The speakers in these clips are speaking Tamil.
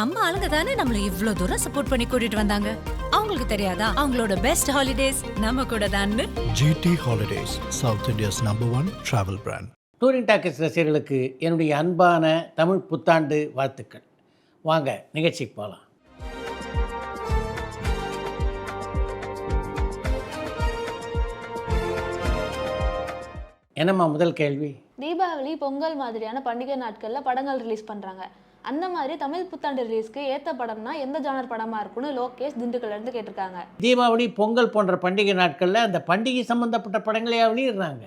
நம்ம ஆளுங்க தானே நம்மள இவ்ளோ தூரம் சப்போர்ட் பண்ணி கூட்டிட்டு வந்தாங்க. அவங்களுக்கு தெரியாதா அவங்களோட பெஸ்ட் ஹாலிடேஸ் நம்ம கூட தான்னு. GT Holidays, South India's #1 travel brand. Touring talkies ரசிகர்களுக்கு என்னுடைய அன்பான தமிழ் புத்தாண்டு வாழ்த்துக்கள். வாங்க நிகழ்ச்சிக்கு போகலாம். என்னம்மா முதல் கேள்வி? தீபாவளி, பொங்கல் மாதிரியான பண்டிகை நாட்களில் படங்கள் ரிலீஸ் பண்ணுறாங்க. அந்த மாதிரி தமிழ் புத்தாண்டு ரிலீஸ்க்கு ஏற்ற படம்னா எந்த ஜானர் படமாக இருக்குன்னு லோகேஷ் திண்டுக்கல்லேருந்து கேட்டிருக்காங்க. தீபாவளி, பொங்கல் போன்ற பண்டிகை நாட்களில் அந்த பண்டிகை சம்மந்தப்பட்ட படங்களே வெளியிடுறாங்க.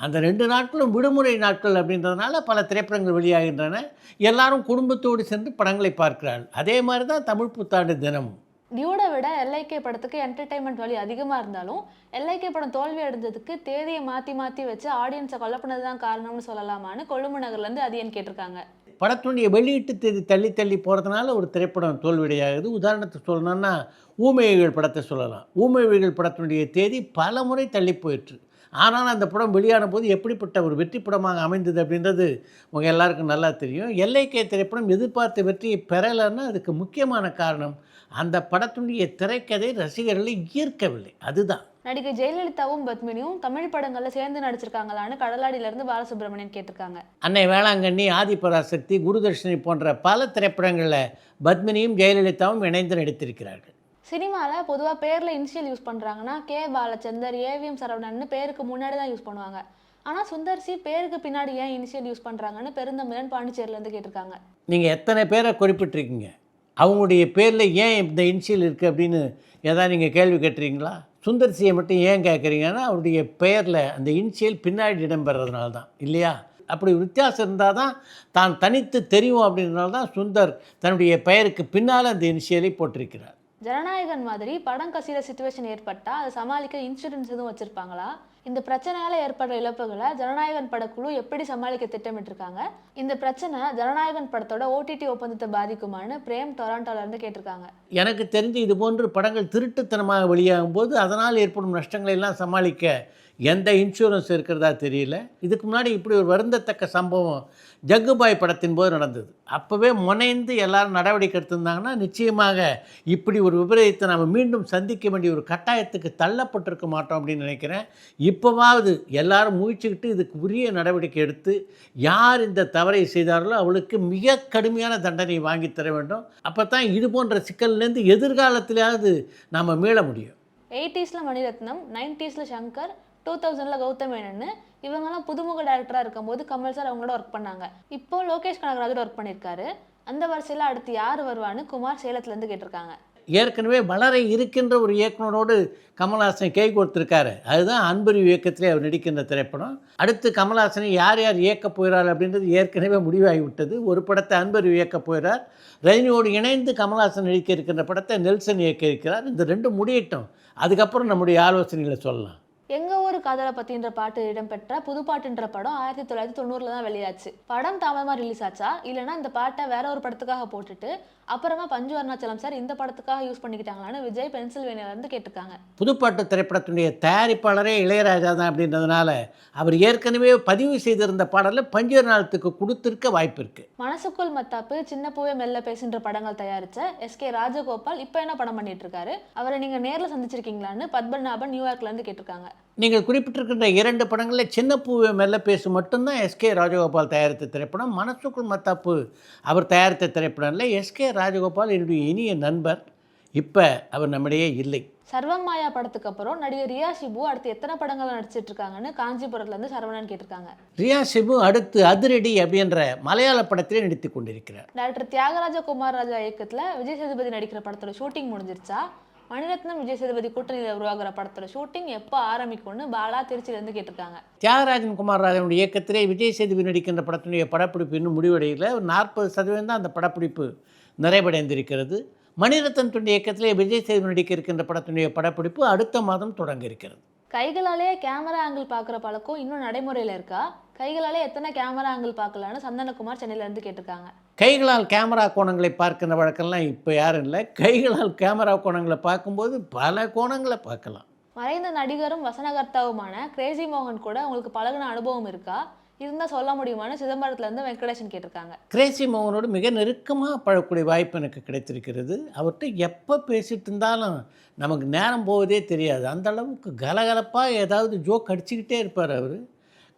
அந்த 2 நாட்களும் விடுமுறை நாட்கள் அப்படின்றதுனால பல திரைப்படங்கள் வெளியாகின்றன. எல்லாரும் குடும்பத்தோடு சென்று படங்களை பார்க்கிறார்கள். அதே மாதிரி தான் தமிழ் புத்தாண்டு தினமும். டியூடை விட எல்ஐகே படத்துக்கு என்டர்டைன்மெண்ட் வேல்யூ அதிகமாக இருந்தாலும் எல்ஐகே படம் தோல்வி அடைஞ்சதுக்கு தேதியை மாற்றி வச்சு ஆடியன்ஸை கொல்லப்பனது தான் காரணம்னு சொல்லலாமான்னு கொழும்பு நகர்லேருந்து அதியன் கேட்டிருக்காங்க. படத்தினுடைய வெளியீட்டு தேதி தள்ளி போகிறதுனால ஒரு திரைப்படம் தோல்வியடையாகுது. உதாரணத்துக்கு சொல்லணும்னா ஊமைவிகள் படத்தை சொல்லலாம். ஊமைவிகள் படத்தினுடைய தேதி பல முறை தள்ளி போயிற்று. ஆனால் அந்த படம் வெளியான போது எப்படிப்பட்ட ஒரு வெற்றி படமாக அமைந்தது அப்படின்றது உங்கள் எல்லாருக்கும் நல்லா தெரியும். எல்ஐகே திரைப்படம் எதிர்பார்த்த வெற்றியை பெறலைன்னா அதுக்கு முக்கியமான காரணம் அந்த படத்தினுடைய திரைக்கதை ரசிகர்களை ஈர்க்கவில்லை. அதுதான். நடிகை ஜெயலலிதாவும் பத்மினியும் தமிழ் படங்களில் சேர்ந்து நடிச்சிருக்காங்களான்னு கடலாடியிலேருந்து பாலசுப்ரமணியன் கேட்டிருக்காங்க. அன்னை வேளாங்கண்ணி, ஆதிபராசக்தி, குருதர்ஷினி போன்ற பல திரைப்படங்களில் பத்மினியும் ஜெயலலிதாவும் இணைந்து நடித்திருக்கிறார்கள். சினிமாவில் பொதுவாக பேரில் இனிஷியல் யூஸ் பண்ணுறாங்கன்னா கே பாலச்சந்தர், ஏவிஎம் சரவணன்னு பேருக்கு முன்னாடி தான் யூஸ் பண்ணுவாங்க. ஆனால் சுந்தர்சி பேருக்கு பின்னாடி ஏன் இனிஷியல் யூஸ் பண்ணுறாங்கன்னு பெருந்தமிழன் பாண்டிச்சேரியிலேருந்து கேட்டிருக்காங்க. நீங்கள் எத்தனை பேரை குறிப்பிட்டிருக்கீங்க? அவங்களுடைய பேரில் ஏன் இந்த இனிஷியல் இருக்குது அப்படின்னு ஏதாவது நீங்கள் கேள்வி கேட்டுறீங்களா? சுந்தர்சியை மட்டும் ஏன் கேட்குறீங்கன்னா அவருடைய பெயரில் அந்த இனிஷியல் பின்னாடி இடம்பெறதுனால தான், இல்லையா? அப்படி வித்தியாசம் இருந்தால் தான் தான் தனித்து தெரியும் அப்படின்றனால தான் சுந்தர் தன்னுடைய பெயருக்கு பின்னால் அந்த இனிஷியலை போட்டிருக்கிறார். ஜனநாயகன் மாதிரி படம் கசிகிற சிச்சுவேஷன் ஏற்பட்டால் அதை சமாளிக்க இன்சூரன்ஸ் எதுவும் வச்சுருப்பாங்களா? இந்த பிரச்சனையால் ஏற்படுற இழப்புகளை ஜனநாயகன் படக்குழு எப்படி சமாளிக்க திட்டமிட்டிருக்காங்க? இந்த பிரச்சனை ஜனநாயகன் படத்தோட ஓடிடி ஒப்பந்தத்தை பாதிக்குமான்னு பிரேம் டொராண்டோலேருந்து கேட்டிருக்காங்க. எனக்கு தெரிஞ்சு இது போன்று படங்கள் திருட்டுத்தனமாக வெளியாகும் போது அதனால் ஏற்படும் நஷ்டங்களை எல்லாம் சமாளிக்க எந்த இன்சூரன்ஸ் இருக்கிறதா தெரியல. இதுக்கு முன்னாடி இப்படி ஒரு வருந்தத்தக்க சம்பவம் ஜக்குபாய் படத்தின் போது நடந்தது. அப்போவே முனைந்து எல்லாரும் நடவடிக்கை எடுத்திருந்தாங்கன்னா நிச்சயமாக இப்படி ஒரு விபரீதத்தை நம்ம மீண்டும் சந்திக்க வேண்டிய ஒரு கட்டாயத்துக்கு தள்ளப்பட்டிருக்க மாட்டோம் அப்படின்னு நினைக்கிறேன். இப்போவாவது எல்லாரும் முயற்சிக்கிட்டு இதுக்கு உரிய நடவடிக்கை எடுத்து யார் இந்த தவறை செய்தார்களோ அவளுக்கு மிக கடுமையான தண்டனை வாங்கி தர வேண்டும். அப்போ தான் இது போன்ற சிக்கல்லேருந்து எதிர்காலத்திலேயாவது நாம் மீள முடியும். 80s மணிரத்னம், 90s சங்கர், 2000 கௌதம் மேனன் இவங்கெல்லாம் புதுமுக டைரக்டராக இருக்கும்போது கமல் சார் அவங்களோட ஒர்க் பண்ணாங்க. இப்போ லோகேஷ் கனகராஜோட ஒர்க் பண்ணியிருக்காரு. அந்த வரிசையில் அடுத்து யார் வருவான்னு குமார் சேலத்துலேருந்து கேட்டிருக்காங்க. ஏற்கனவே வளர இருக்கின்ற ஒரு இயக்குனரோடு கமல்ஹாசன் கை கொடுத்துருக்காரு. அதுதான் அன்பறிவு இயக்கத்திலே அவர் நடிக்கின்ற திரைப்படம். அடுத்து கமல்ஹாசனை யார் இயக்கப் போகிறார் அப்படின்றது ஏற்கனவே முடிவாகிவிட்டது. ஒரு படத்தை அன்பறிவு இயக்கப் போகிறார். ரஜினியோடு இணைந்து கமல்ஹாசன் நடிக்க இருக்கின்ற படத்தை நெல்சன் இயக்க இருக்கிறார். இந்த 2 முடியட்டும், அதுக்கப்புறம் நம்முடைய ஆலோசனைகளை சொல்லலாம். எங்கள் ஊர் காதலை பற்றின்ற பாட்டு இடம்பெற்ற புதுப்பாட்டுன்ற படம் 1990 தான் வெளியாச்சு. படம் தாமதமாக ரிலீஸ் ஆச்சா இல்லைனா இந்த பாட்டை வேற ஒரு படத்துக்காக போட்டுட்டு அப்புறமா பஞ்சு அருணாச்சலம் சார் இந்த படத்துக்காக யூஸ் பண்ணிக்கிட்டாங்களான்னு விஜய் பென்சில்வேனியாவிலேருந்து கேட்டிருக்காங்க. புதுப்பாட்டு திரைப்படத்தினுடைய தயாரிப்பாளரே இளையராஜா தான் அப்படின்றதுனால அவர் ஏற்கனவே பதிவு செய்திருந்த பாடலில் பஞ்சு அருணாச்சலத்துக்கு கொடுத்துருக்க வாய்ப்பு இருக்குது. மனசுக்குள் மத்தாப்பு, சின்ன பூவே மெல்ல பேசுன்ற படங்கள் தயாரித்த எஸ்கே ராஜகோபால் இப்போ என்ன படம் பண்ணிட்டு இருக்காரு? அவரை நீங்கள் நேரில் சந்திச்சிருக்கீங்களான்னு பத்மநாபன் நியூயார்க்லேருந்து கேட்டிருக்காங்க. நீங்கள் குறிப்பிட்டிருக்கின்ற 2 படங்களில் சின்ன பூவை மெல்ல பேசு மட்டும்தான் எஸ்கே ராஜகோபால் தயாரித்த திரைப்படம். மனசுக்குள் மத்தாப்பு அவர் தயாரித்த திரைப்படம் இல்லை. எஸ்கே ராஜகோபால் என்னுடைய இனிய நண்பர். இப்போ அவர் நம்மிடையே இல்லை. சர்வம் மாயா படத்துக்கு அப்புறம் நடிகர் ரியா ஷிபு அடுத்து எத்தனை படங்கள் நடிச்சிட்டு இருக்காங்கன்னு காஞ்சிபுரத்துலேருந்து சரவணன் கேட்டிருக்காங்க. ரியா ஷிபு அடுத்து அதிரடி அப்படின்ற மலையாள படத்திலே நடித்து கொண்டிருக்கிறார். டாக்டர் தியாகராஜ குமார் ராஜா இயக்கத்தில் விஜய் சேதுபதி நடிக்கிற படத்தோட ஷூட்டிங் முடிஞ்சிருச்சா? மணிரத்னம் விஜய் சேதுபதி கூட்டணியில் உருவாகிற படத்தோட ஷூட்டிங் எப்போ ஆரம்பிக்கும்னு பாலா திருச்சியிலேருந்து கேட்டிருக்காங்க. தியாகராஜன் குமாரராஜனுடைய இயக்கத்திலே விஜய் சேதுபதி நடிக்கின்ற படத்தினுடைய படப்பிடிப்பு இன்னும் முடிவடையில் 40% தான் அந்த படப்பிடிப்பு நிறைவடைந்திருக்கிறது. மணிரத்னத்துடைய இயக்கத்திலே விஜய் சேதுபதி நடிக்க இருக்கின்ற படத்தினுடைய படப்பிடிப்பு அடுத்த மாதம் தொடங்க இருக்கிறது. கைகளாலே கேமரா ஆங்கிள் பார்க்குற பழக்கம் இன்னும் நடைமுறையில் இருக்கா? கைகளாலே எத்தனை கேமரா ஆங்கிள் பார்க்கலான்னு சந்தனகுமார் சென்னையிலேருந்து கேட்டிருக்காங்க. கைகளால் கேமரா கோணங்களை பார்க்கிற வழக்கம்லாம் இப்போ யாரும் இல்லை. கைகளால் கேமரா கோணங்களை பார்க்கும்போது பல கோணங்களை பார்க்கலாம். மறைந்த நடிகரும் வசனகர்த்தாவுமான கிரேசி மோகன் கூட உங்களுக்கு பழகின அனுபவம் இருக்கா? இருந்தால் சொல்ல முடியுமான்னு சிதம்பரத்துலேருந்து வெங்கடேசன் கேட்டிருக்காங்க. கிரேசி மோகனோடு மிக நெருக்கமாக பழகக்கூடிய வாய்ப்பு எனக்கு கிடைத்திருக்கிறது. அவர்கிட்ட எப்போ பேசிகிட்டு இருந்தாலும் நமக்கு நேரம் போவதே தெரியாது. அந்த அளவுக்கு கலகலப்பாக ஏதாவது ஜோக் அடிச்சுக்கிட்டே இருப்பார் அவர்.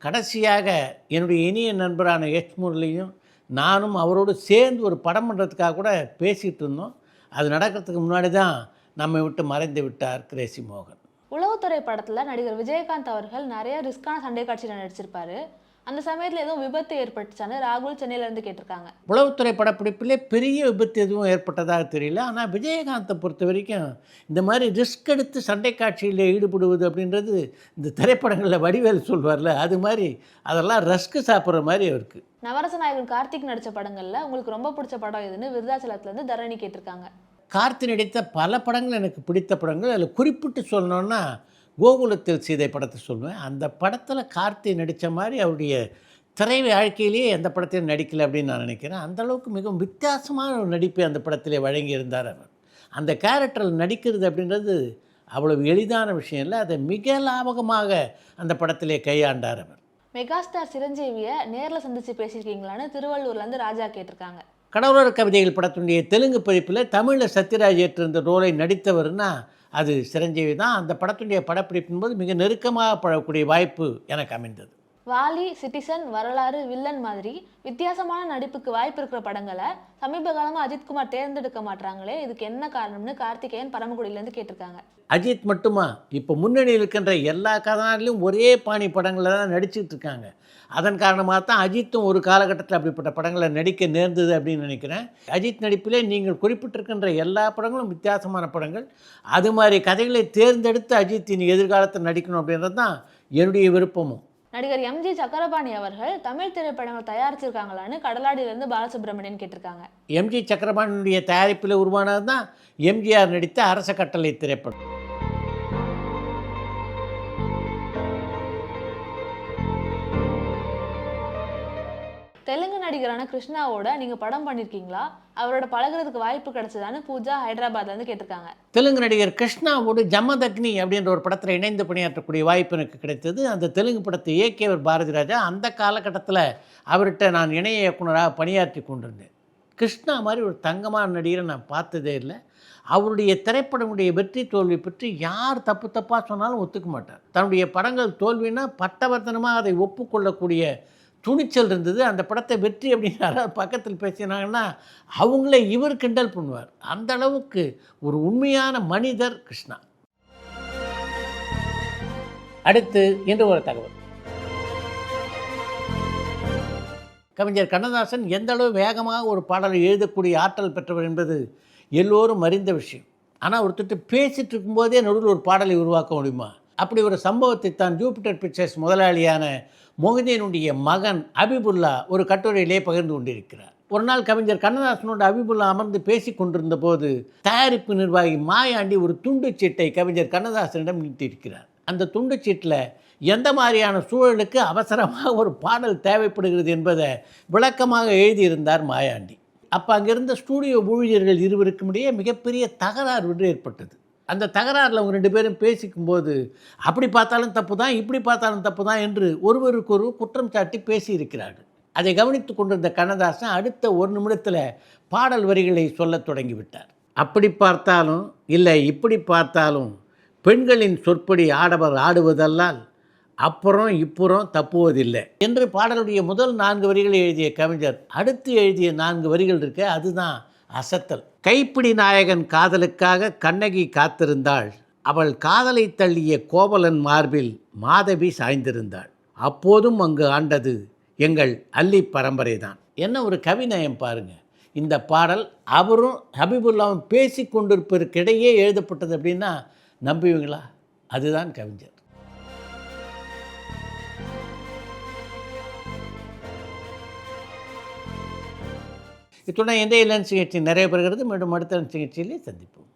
கடைசியாக என்னுடைய இனிய நண்பரான எச் முரளியும் நானும் அவரோடு சேர்ந்து ஒரு படம் பண்ணுறதுக்காக கூட பேசிகிட்டு இருந்தோம். அது நடக்கிறதுக்கு முன்னாடி தான் நம்மை விட்டு மறைந்து விட்டார் கிரேசி மோகன். உளவுத்துறை படத்தில் நடிகர் விஜயகாந்த் அவர்கள் நிறைய ரிஸ்கான சண்டை காட்சியில் நடிச்சிருப்பாரு. அந்த சமயத்தில் எதுவும் விபத்து ஏற்பட்டுச்சான்னு ராகுல் சென்னையிலேருந்து கேட்டிருக்காங்க. உளவுத்துறை படப்பிடிப்பிலே பெரிய விபத்து எதுவும் ஏற்பட்டதாக தெரியல. ஆனால் விஜயகாந்தை பொறுத்த வரைக்கும் இந்த மாதிரி ரிஸ்க் எடுத்து சண்டை காட்சியில் ஈடுபடுவது அப்படின்றது இந்த திரைப்படங்களில் வடிவேல் சொல்வார்ல, அது மாதிரி அதெல்லாம் ரஸ்க்கு சாப்பிட்ற மாதிரி அவருக்கு. நவரசநாயகன் கார்த்திக் நடித்த படங்களில் உங்களுக்கு ரொம்ப பிடிச்ச படம் எதுன்னு விருதாச்சலத்துலேருந்து தரணி கேட்டிருக்காங்க. கார்த்தி நடித்த பல படங்கள் எனக்கு பிடித்த படங்கள். அதில் குறிப்பிட்டு சொல்லணுன்னா கோகுலத்தில் சீதை படத்தை சொல்லுவேன். அந்த படத்தில் கார்த்தி நடித்த மாதிரி அவருடைய திரை வாழ்க்கையிலேயே எந்த படத்தையும் நடிக்கலை அப்படின்னு நான் நினைக்கிறேன். அந்தளவுக்கு மிகவும் வித்தியாசமான ஒரு நடிப்பை அந்த படத்திலே வழங்கியிருந்தார் அவர். அந்த கேரக்டரில் நடிக்கிறது அப்படின்றது அவ்வளவு எளிதான விஷயம் இல்லை. அதை மிக லாபகமாக அந்த படத்திலே கையாண்டார் அவர். மெகாஸ்டார் சிரஞ்சீவியை நேரில் சந்தித்து பேசியிருக்கீங்களான்னு திருவள்ளூர்லேருந்து ராஜா கேட்டிருக்காங்க. கடவுளர் கவிதைகள் படத்தினுடைய தெலுங்கு பதிப்பில் தமிழில் சத்யராஜ் ஏற்றிருந்த ரோலை நடித்தவர்னா அது சிரஞ்சீவி தான். அந்த படத்தினுடைய படப்பிடிப்பின் போது மிக நெருக்கமாக பழகக்கூடிய வாய்ப்பு எனக்கு அமைந்தது. வாலி, சிட்டிசன், வரலாறு, வில்லன் மாதிரி வித்தியாசமான நடிப்புக்கு வாய்ப்பு இருக்கிற படங்களை சமீப காலமாக அஜித்குமார் தேர்ந்தெடுக்க மாட்டாங்களே, இதுக்கு என்ன காரணம்னு கார்த்திகேயன் பரமக்குடியிலேருந்து கேட்டிருக்காங்க. அஜித் மட்டுமா, இப்போ முன்னணியில் இருக்கின்ற எல்லா கதாநாயகர்களும் ஒரே பாணி படங்களில் தான் நடிச்சுட்டு இருக்காங்க. அதன் காரணமாக தான் அஜித்தும் ஒரு காலகட்டத்தில் அப்படிப்பட்ட படங்களை நடிக்க நேர்ந்தது அப்படின்னு நினைக்கிறேன். அஜித் நடிப்பிலே நீங்கள் குறிப்பிட்டிருக்கின்ற எல்லா படங்களும் வித்தியாசமான படங்கள். அது மாதிரி கதைகளை தேர்ந்தெடுத்து அஜித் இனி எதிர்காலத்தில் நடிக்கணும் அப்படின்றது தான் என்னுடைய விருப்பமும். நடிகர் எம்ஜி சக்கரபாணி அவர்கள் தமிழ் திரைப்படங்கள் தயாரிச்சிருக்காங்களான்னு கடலாடியிலேருந்து பாலசுப்ரமணியன் கேட்டிருக்காங்க. எம்ஜி சக்கரபாணியுடைய தயாரிப்பில் உருவானது தான் எம்ஜிஆர் நடித்த அரச கட்டளை திரைப்படம். தெலுங்கு நடிகரான கிருஷ்ணாவோட நீங்கள் படம் பண்ணியிருக்கீங்களா? அவரோட பழகிறதுக்கு வாய்ப்பு கிடைச்சதான்னு பூஜா ஹைதராபாத்லேருந்து கேட்டிருக்காங்க. தெலுங்கு நடிகர் கிருஷ்ணாவோடு ஜமதக்னி அப்படின்ற ஒரு படத்தில் இணைந்து பணியாற்றக்கூடிய வாய்ப்பு எனக்கு கிடைத்தது. அந்த தெலுங்கு படத்தை இயக்கியவர் பாரதி ராஜா. அந்த காலகட்டத்தில் அவர்கிட்ட நான் இணைய இயக்குனராக பணியாற்றி கொண்டிருந்தேன். கிருஷ்ணா மாதிரி ஒரு தங்கமான நடிகரை நான் பார்த்ததே இல்லை. அவருடைய திரைப்படங்களுடைய வெற்றி தோல்வி பற்றி யார் தப்பாக சொன்னாலும் ஒத்துக்க மாட்டார். தன்னுடைய படங்கள் தோல்வினா பட்டவர்த்தனமாக அதை ஒப்புக்கொள்ளக்கூடிய துணிச்சல் இருந்தது. அந்த படத்தை வெற்றி அப்படின்னு யாராவது பக்கத்தில் பேசினாங்கன்னா அவங்களே இவர் கிண்டல் பண்ணுவார். அந்த அளவுக்கு ஒரு உண்மையான மனிதர் கிருஷ்ணா. அடுத்து இன்று ஒரு தகவல். கவிஞர் கண்ணதாசன் எந்த அளவு வேகமாக ஒரு பாடலை எழுதக்கூடிய ஆற்றல் பெற்றவர் என்பது எல்லோரும் அறிந்த விஷயம். ஆனால் ஒருத்தர் பேசிகிட்டு இருக்கும்போதே நடுவில் ஒரு பாடலை உருவாக்க முடியுமா? அப்படி ஒரு சம்பவத்தை தான் ஜூபிட்டர் பிக்சர்ஸ் முதலாளியான மொஹிதீனுடைய மகன் அபிபுல்லா ஒரு கட்டுரையிலே பகிர்ந்து கொண்டிருக்கிறார். ஒரு நாள் கவிஞர் கண்ணதாசனோடு அபிபுல்லா அமர்ந்து பேசி கொண்டிருந்த போது தயாரிப்பு நிர்வாகி மாயாண்டி ஒரு துண்டுச்சீட்டை கவிஞர் கண்ணதாசனிடம் நீட்டியிருக்கிறார். அந்த துண்டுச்சீட்டில் எந்த மாதிரியான சூழலுக்கு அவசரமாக ஒரு பாடல் தேவைப்படுகிறது என்பதை விளக்கமாக எழுதியிருந்தார் மாயாண்டி. அப்போ அங்கிருந்த ஸ்டூடியோ ஊழியர்கள் இருவருக்கும் இடையே மிகப்பெரிய தகராறு ஒன்று ஏற்பட்டது. அந்த தகராறில் அவங்க 2 பேரும் பேசிக்கும்போது அப்படி பார்த்தாலும் தப்பு தான், இப்படி பார்த்தாலும் தப்பு தான் என்று ஒருவருக்கொரு குற்றம் சாட்டி பேசியிருக்கிறார்கள். அதை கவனித்து கொண்டிருந்த கண்ணதாசன் அடுத்த 1 நிமிடத்தில் பாடல் வரிகளை சொல்லத் தொடங்கிவிட்டார். அப்படி பார்த்தாலும் இல்லை இப்படி பார்த்தாலும் பெண்களின் சொற்படி ஆடவர் ஆடுவதல்லால் அப்புறம் இப்புறம் தப்புவதில்லை என்று பாடலுடைய முதல் 4 வரிகளை எழுதிய கவிஞர் அடுத்து எழுதிய 4 வரிகள் இருக்க அதுதான் அசத்தல். கைப்பிடி நாயகன் காதலுக்காக கண்ணகி காத்திருந்தாள். அவள் காதலை தள்ளிய கோவலன் மார்பில் மாதவி சாய்ந்திருந்தாள். அப்போதும் அங்கு ஆண்டது எங்கள் அல்லி பரம்பரை தான். என்ன ஒரு கவிநயம் பாருங்க. இந்த பாடல் அவரும் ஹபீபுல்லாவும் பேசி கொண்டிருப்பதற்கிடையே எழுதப்பட்டது அப்படின்னா நம்புவீங்களா? அதுதான் கவிஞர். இத்துடன் எந்த லன்ச் நிகழ்ச்சி நிறைய பெறுகிறது. மீண்டும் அடுத்த லன்ச் நிகழ்ச்சியிலே சந்திப்போம்.